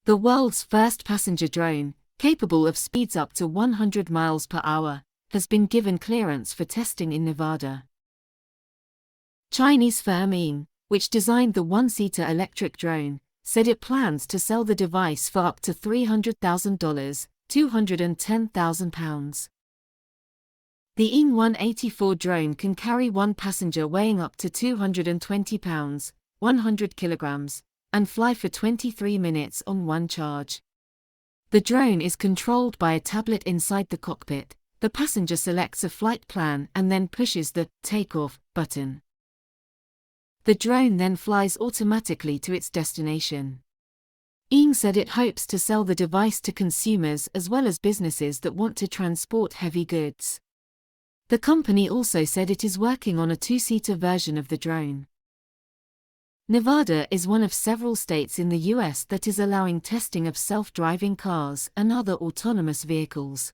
The world's first passenger drone, capable of speeds up to 100 miles per hour, has been given clearance for testing in Nevada. Chinese firm Ying, which designed the one-seater electric drone, said it plans to sell the device for up to $300,000, £210,000. The Ying 184 drone can carry one passenger weighing up to 220 pounds, 100 kilograms, and fly for 23 minutes on one charge. The drone is controlled by a tablet inside the cockpit. The passenger selects a flight plan and then pushes the takeoff button. The drone then flies automatically to its destination. Ying said it hopes to sell the device to consumers as well as businesses that want to transport heavy goods. The company also said it is working on a two-seater version of the drone. Nevada is one of several states in the U.S. that is allowing testing of self-driving cars and other autonomous vehicles.